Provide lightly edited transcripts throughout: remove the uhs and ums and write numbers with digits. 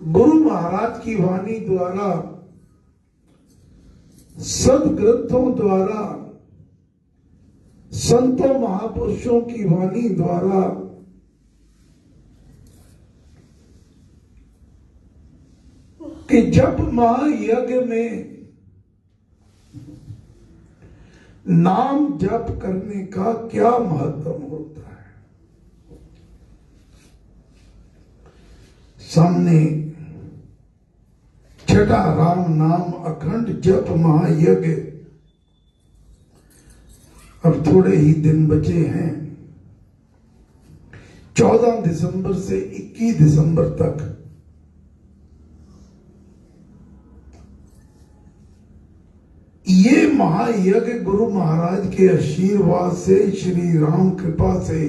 गुरु महाराज की वाणी द्वारा, सदग्रंथों द्वारा, संतों महापुरुषों की वाणी द्वारा कि जब महायज्ञ में नाम जप करने का क्या महत्व होता है। सामने छठा राम नाम अखंड जप महायज्ञ अब थोड़े ही दिन बचे हैं। 14 दिसंबर से 21 दिसंबर तक ये महायज्ञ गुरु महाराज के आशीर्वाद से, श्री राम कृपा से,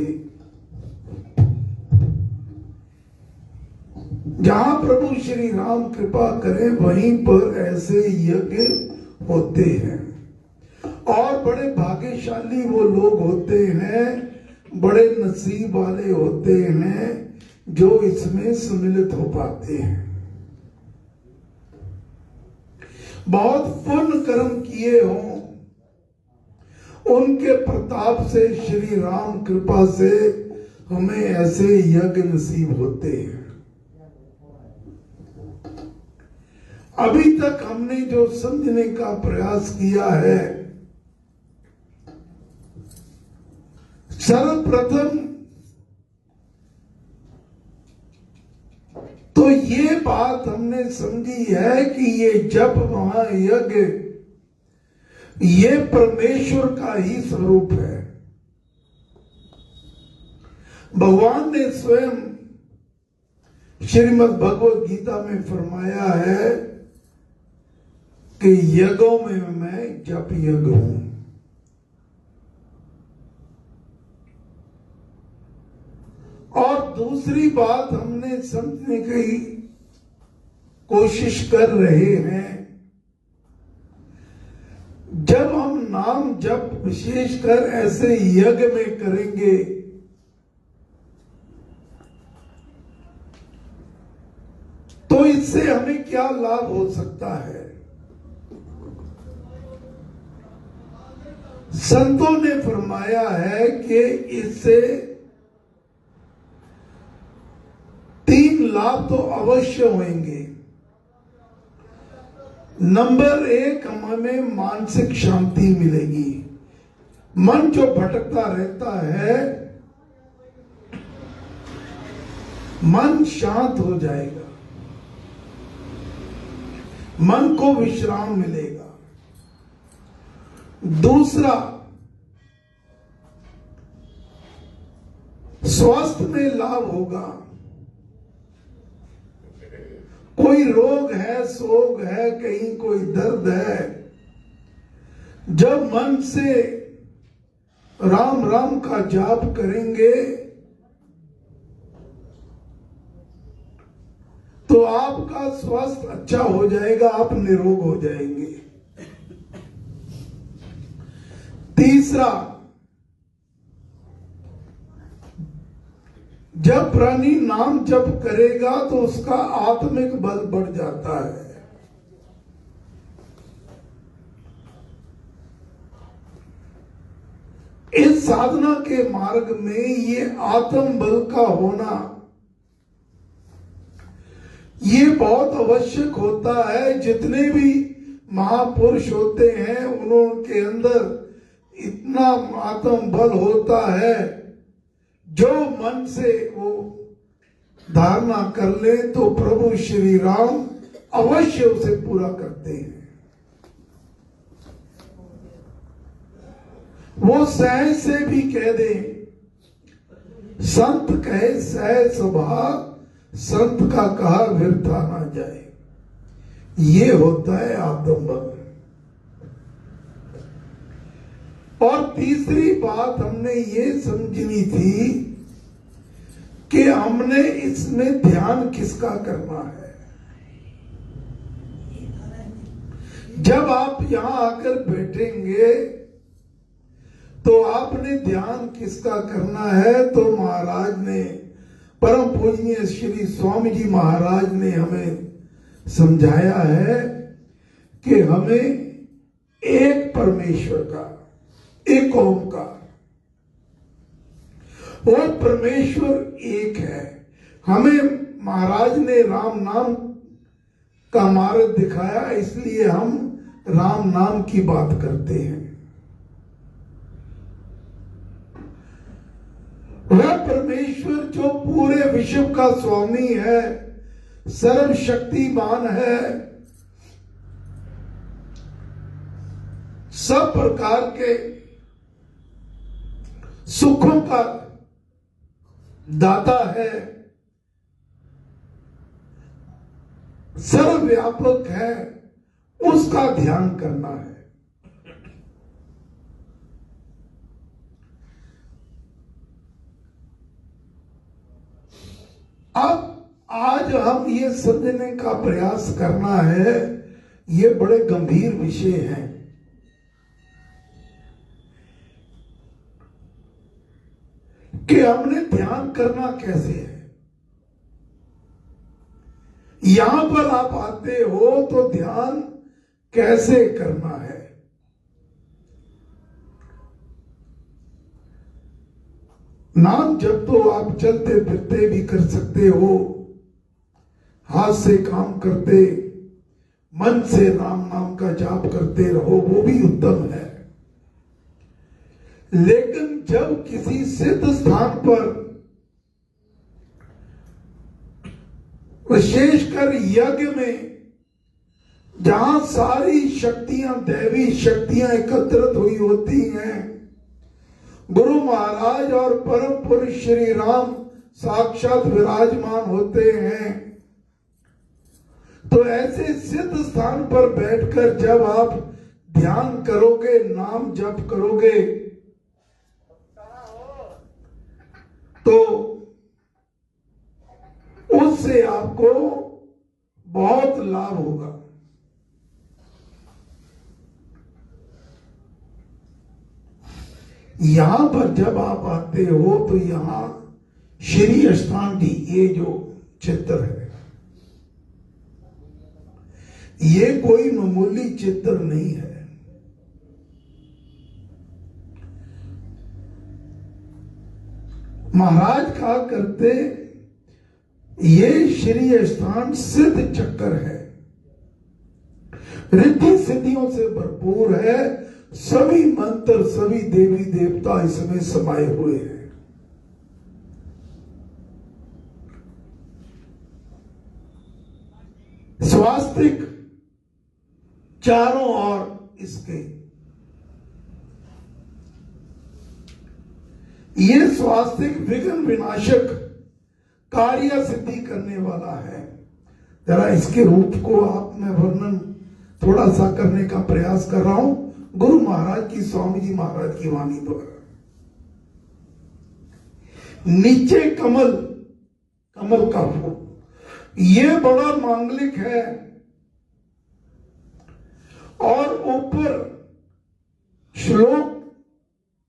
जहां प्रभु श्री राम कृपा करें वहीं पर ऐसे यज्ञ होते हैं। और बड़े भाग्यशाली वो लोग होते हैं, बड़े नसीब वाले होते हैं जो इसमें सम्मिलित हो पाते हैं। बहुत पुण्य कर्म किए हों, उनके प्रताप से, श्री राम कृपा से हमें ऐसे यज्ञ नसीब होते हैं। अभी तक हमने जो समझने का प्रयास किया है, सर्वप्रथम तो ये बात हमने समझी है कि ये जप महायज्ञ ये परमेश्वर का ही स्वरूप है। भगवान ने स्वयं श्रीमद् भगवद गीता में फरमाया है कि यज्ञों में मैं जप यज्ञ हूं। और दूसरी बात हमने समझने की कोशिश कर रहे हैं, जब हम नाम जप विशेषकर ऐसे यज्ञ में करेंगे तो इससे हमें क्या लाभ हो सकता है। संतों ने फरमाया है कि इससे 3 लाभ तो अवश्य होंगे। नंबर 1, हमें मानसिक शांति मिलेगी। मन जो भटकता रहता है, मन शांत हो जाएगा, मन को विश्राम मिलेगा। दूसरा, स्वास्थ्य में लाभ होगा। कोई रोग है, सोग है, कहीं कोई दर्द है, जब मन से राम राम का जाप करेंगे तो आपका स्वास्थ्य अच्छा हो जाएगा, आप निरोग हो जाएंगे। तीसरा, जब प्राणी नाम जप करेगा तो उसका आत्मिक बल बढ़ जाता है। इस साधना के मार्ग में ये आत्म बल का होना ये बहुत आवश्यक होता है। जितने भी महापुरुष होते हैं उनके अंदर इतना आत्म बल होता है, जो मन से वो धारणा कर ले तो प्रभु श्री राम अवश्य उसे पूरा करते हैं। वो सहज से भी कह दे, संत कहे सहज सभा, संत का कहा व्यर्था ना जाए। ये होता है आत्मबल। और तीसरी बात हमने ये समझनी थी कि हमने इसमें ध्यान किसका करना है। जब आप यहां आकर बैठेंगे तो आपने ध्यान किसका करना है। तो महाराज ने परम पूजनीय श्री स्वामी जी महाराज ने हमें समझाया है कि हमें एक परमेश्वर का, एक ओंकार, वो परमेश्वर एक है। हमें महाराज ने राम नाम का मार्ग दिखाया, इसलिए हम राम नाम की बात करते हैं। वह परमेश्वर जो पूरे विश्व का स्वामी है, सर्वशक्तिमान है, सब प्रकार के सुखों का दाता है, सर्वव्यापक है, उसका ध्यान करना है। अब आज हम ये समझने का प्रयास करना है, ये बड़े गंभीर विषय हैं। कि हमने ध्यान करना कैसे है। यहां पर आप आते हो तो ध्यान कैसे करना है। नाम जब तो आप चलते फिरते भी कर सकते हो, हाथ से काम करते, मन से राम नाम का जाप करते रहो, वो भी उत्तम है। लेकिन जब किसी सिद्ध स्थान पर, विशेषकर यज्ञ में, जहां सारी शक्तियां, दैवी शक्तियां एकत्रित हुई होती हैं, गुरु महाराज और परम पुरुष श्री राम साक्षात विराजमान होते हैं, तो ऐसे सिद्ध स्थान पर बैठकर जब आप ध्यान करोगे, नाम जप करोगे, तो उससे आपको बहुत लाभ होगा। यहां पर जब आप आते हो तो यहां श्री अष्टांग जी, ये जो चित्र है, ये कोई मामूली चित्र नहीं है। महाराज कहा करते, ये श्री अष्टांग सिद्ध चक्कर है, रिद्धि सिद्धियों से भरपूर है, सभी मंत्र, सभी देवी देवता इसमें समाये हुए हैं। स्वास्तिक चारों ओर इसके, ये स्वास्तिक विघ्न विनाशक, कार्य सिद्धि करने वाला है। जरा इसके रूप को आप मैं वर्णन थोड़ा सा करने का प्रयास कर रहा हूं, गुरु महाराज की, स्वामी जी महाराज की वाणी द्वारा। नीचे कमल, कमल का फूल, ये बड़ा मांगलिक है, और ऊपर श्लोक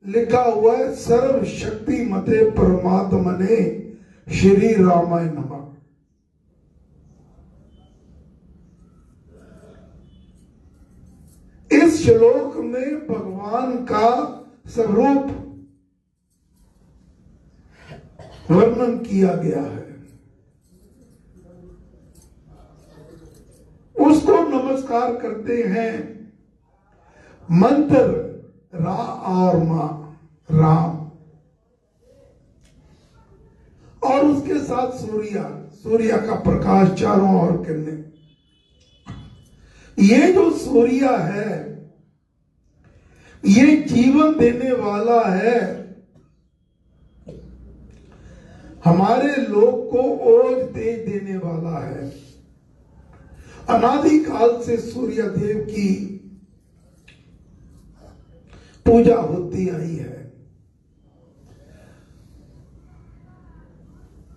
लिखा हुआ है, सर्व शक्ति मते परमात्मने श्री रामाय नमः। इस श्लोक में भगवान का स्वरूप वर्णन किया गया है। उसको नमस्कार करते हैं। मंत्र रा और मां, राम, और उसके साथ सूर्य का प्रकाश चारों ओर किरणें। ये जो सूर्य है, ये जीवन देने वाला है, हमारे लोक को ओज दे देने वाला है। अनादि काल से सूर्य देव की पूजा होती आई है।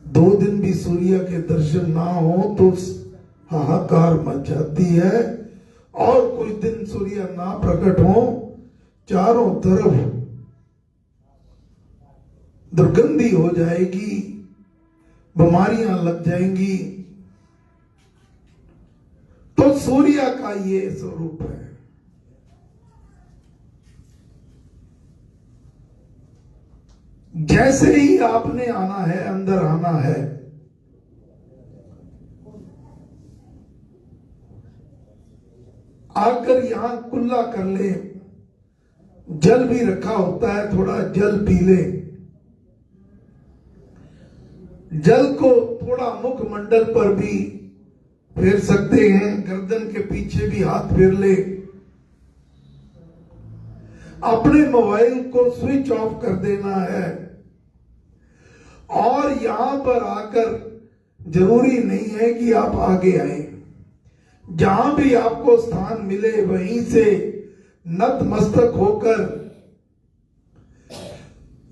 2 दिन भी सूर्य के दर्शन ना हो तो हाहाकार मच जाती है, और कुछ दिन सूर्य ना प्रकट हो, चारों तरफ दुर्गंधी हो जाएगी, बीमारियां लग जाएंगी। तो सूर्य का ये स्वरूप है। जैसे ही आपने आना है, अंदर आना है, आकर यहां कुल्ला कर ले। जल भी रखा होता है, थोड़ा जल पी ले। जल को थोड़ा मुखमंडल पर भी फेर सकते हैं, गर्दन के पीछे भी हाथ फेर ले। अपने मोबाइल को स्विच ऑफ कर देना है और यहां पर आकर जरूरी नहीं है कि आप आगे आए। जहां भी आपको स्थान मिले वहीं से नतमस्तक होकर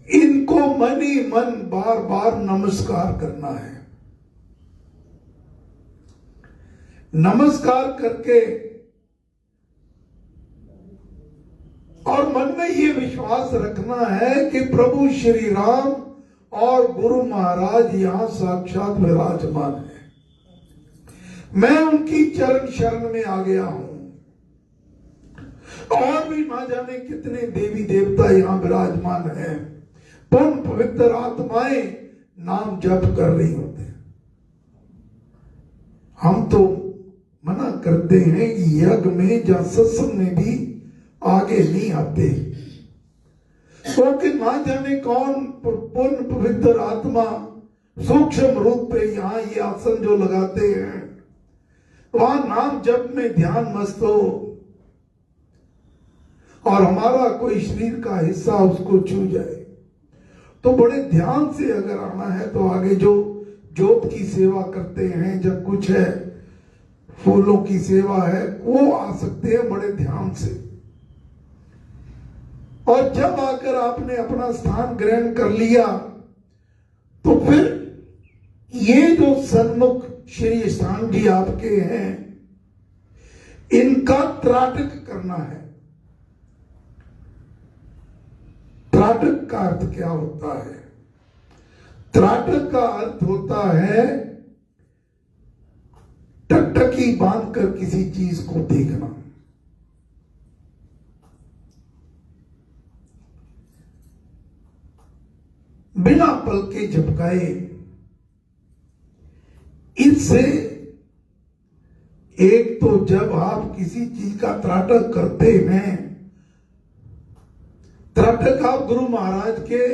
इनको मन ही मन बार बार नमस्कार करना है। नमस्कार करके और मन में ये विश्वास रखना है कि प्रभु श्री राम और गुरु महाराज यहां साक्षात विराजमान है। मैं उनकी चरण शरण में आ गया हूं। और भी ना जाने कितने देवी देवता यहां विराजमान हैं। पुण्य पवित्र आत्माएं नाम जप कर रही होते हैं। हम तो मना करते हैं कि यज्ञ में या सत्संग में भी आगे नहीं आते, क्योंकि ना जाने कौन पुण्य पवित्र आत्मा सूक्ष्म रूप पे यहां ये आसन जो लगाते हैं, वहां नाम जप में ध्यान मस्त हो और हमारा कोई शरीर का हिस्सा उसको छू जाए। तो बड़े ध्यान से अगर आना है तो आगे जो जोत की सेवा करते हैं, जब कुछ है फूलों की सेवा है, वो आ सकते हैं बड़े ध्यान से। और जब आकर आपने अपना स्थान ग्रहण कर लिया तो फिर ये जो सन्मुख श्री स्थान जी आपके हैं, इनका त्राटक करना है। त्राटक का अर्थ क्या होता है? त्राटक का अर्थ होता है टकटकी बांधकर किसी चीज को देखना। बिना पलके झपकाए। इससे एक तो जब आप किसी चीज का त्राटक करते हैं, त्राटक आप गुरु महाराज के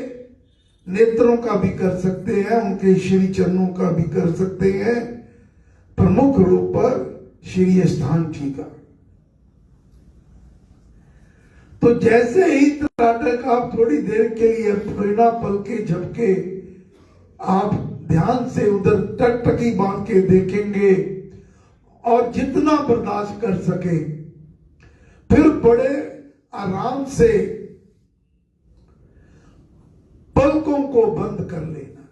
नेत्रों का भी कर सकते हैं, उनके श्री चरणों का भी कर सकते हैं, प्रमुख रूप पर श्री स्थान जी का। तो जैसे ही त्राटक आप थोड़ी देर के लिए बिना पलके झपके आप ध्यान से उधर टकटकी बांध के देखेंगे और जितना बर्दाश्त कर सके, फिर बड़े आराम से पलकों को बंद कर लेना।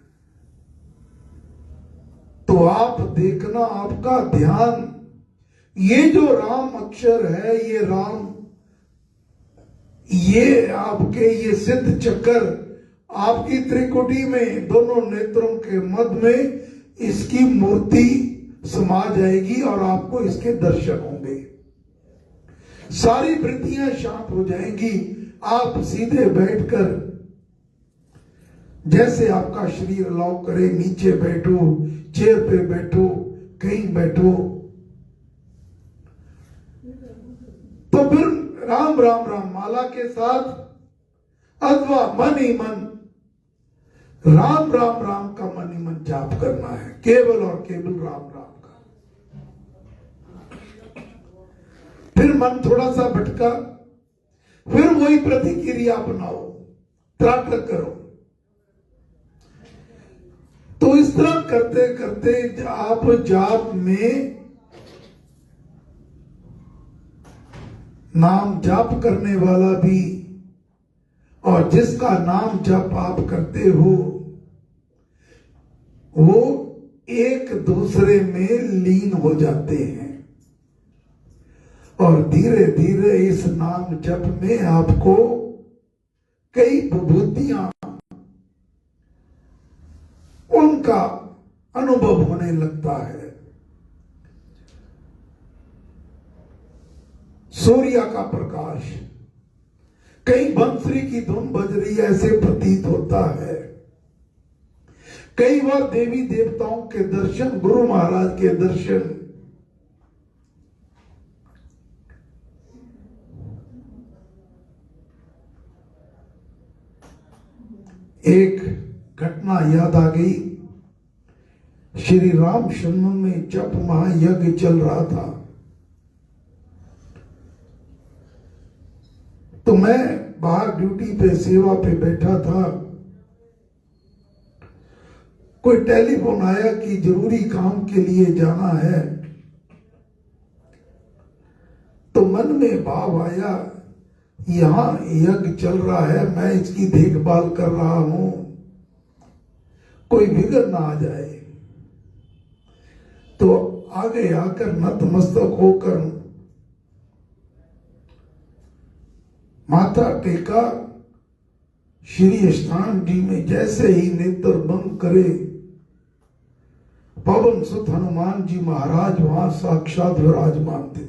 तो आप देखना, आपका ध्यान, ये जो राम अक्षर है, ये राम, ये आपके ये सिद्ध चक्कर आपकी त्रिकुटी में दोनों नेत्रों के मध्य में इसकी मूर्ति समा जाएगी और आपको इसके दर्शन होंगे। सारी वृत्तियां शांत हो जाएंगी। आप सीधे बैठकर जैसे आपका शरीर अलाउ करे, नीचे बैठो, चेयर पे बैठो, कहीं बैठो। तो फिर राम राम राम माला के साथ अथवा मन ही मन राम राम राम का मन ही मन जाप करना है, केवल और केवल राम राम का। फिर मन थोड़ा सा भटका, फिर वही प्रतिक्रिया अपनाओ, त्राटक करो। तो इस तरह करते करते आप जाप में नाम जाप करने वाला भी और जिसका नाम जप आप करते हो, वो एक दूसरे में लीन हो जाते हैं और धीरे धीरे इस नाम जप में आपको कई विभूतियां, उनका अनुभव होने लगता है। सूर्य का प्रकाश, कहीं बंसरी की धुन बज रही है ऐसे प्रतीत होता है। कई बार देवी देवताओं के दर्शन, गुरु महाराज के दर्शन, एक घटना याद आ गई। श्री रामचंद्र में जप महायज्ञ चल रहा था, तो मैं बाहर ड्यूटी पे सेवा पे बैठा था। कोई टेलीफोन आया कि जरूरी काम के लिए जाना है। तो मन में भाव आया, यहां यज्ञ चल रहा है, मैं इसकी देखभाल कर रहा हूं, कोई विघ्न ना आ जाए। तो आगे आकर नतमस्तक होकर माथा टेका। श्री स्नान जी में जैसे ही नेत्र बंद करे, पवन सुत हनुमान जी महाराज वहां साक्षात विराजमान थे।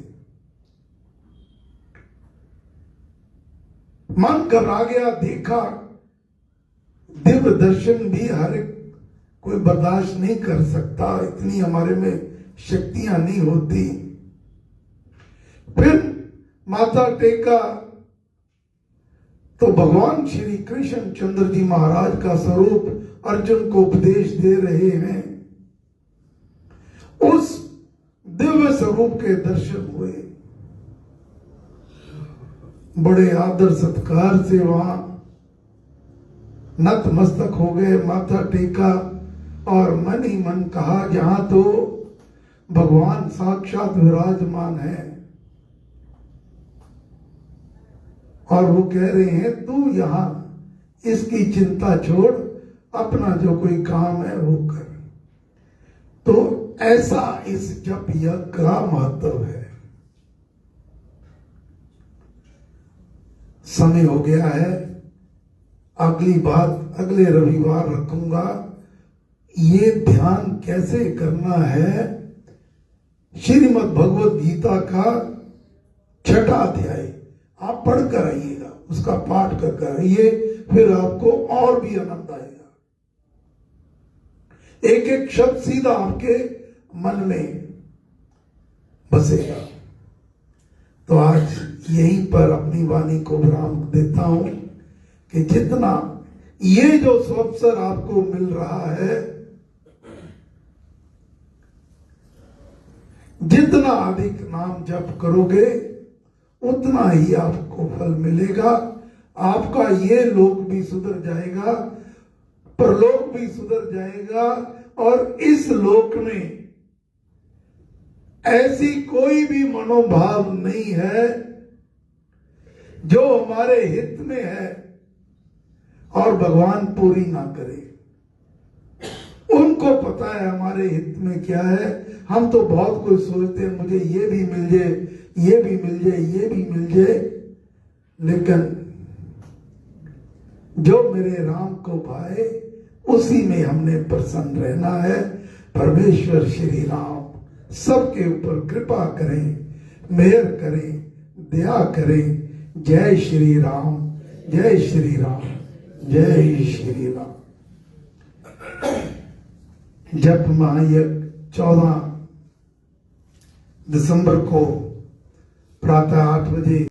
मन घबरा गया, देखा दिव्य दर्शन भी हर एक कोई बर्दाश्त नहीं कर सकता, इतनी हमारे में शक्तियां नहीं होती। फिर माथा टेका तो भगवान श्री कृष्ण चंद्र जी महाराज का स्वरूप अर्जुन को उपदेश दे रहे हैं। उस दिव्य स्वरूप के दर्शन हुए। बड़े आदर सत्कार से वहां नतमस्तक हो गए, माथा टेका और मन ही मन कहा, जहां तो भगवान साक्षात विराजमान है और वो कह रहे हैं तू यहां इसकी चिंता छोड़, अपना जो कोई काम है वो कर। तो ऐसा इस जप यज्ञ का महत्व है। समय हो गया है, अगली बात अगले रविवार रखूंगा। ये ध्यान कैसे करना है, श्रीमद् भगवद गीता का 6वां अध्याय आप पढ़कर आइएगा, उसका पाठ कर आइए, फिर आपको और भी आनंद आएगा। एक एक शब्द सीधा आपके मन में बसेगा। तो आज यहीं पर अपनी वाणी को विराम देता हूं कि जितना ये जो अवसर आपको मिल रहा है, जितना अधिक नाम जप करोगे उतना ही आपको फल मिलेगा। आपका ये लोक भी सुधर जाएगा, परलोक भी सुधर जाएगा, और इस लोक में ऐसी कोई भी मनोभाव नहीं है जो हमारे हित में है और भगवान पूरी ना करे। उनको पता है हमारे हित में क्या है। हम तो बहुत कुछ सोचते हैं, मुझे ये भी मिल जाए, ये भी मिल जाए, ये भी मिल जाए, लेकिन जो मेरे राम को भाए उसी में हमने प्रसन्न रहना है। परमेश्वर श्री राम सबके ऊपर कृपा करें, मेहर करें, दया करें। जय श्री राम, जय श्री राम, जय श्री राम। जप महायज्ञ 14 दिसंबर को प्रातः 8 बजे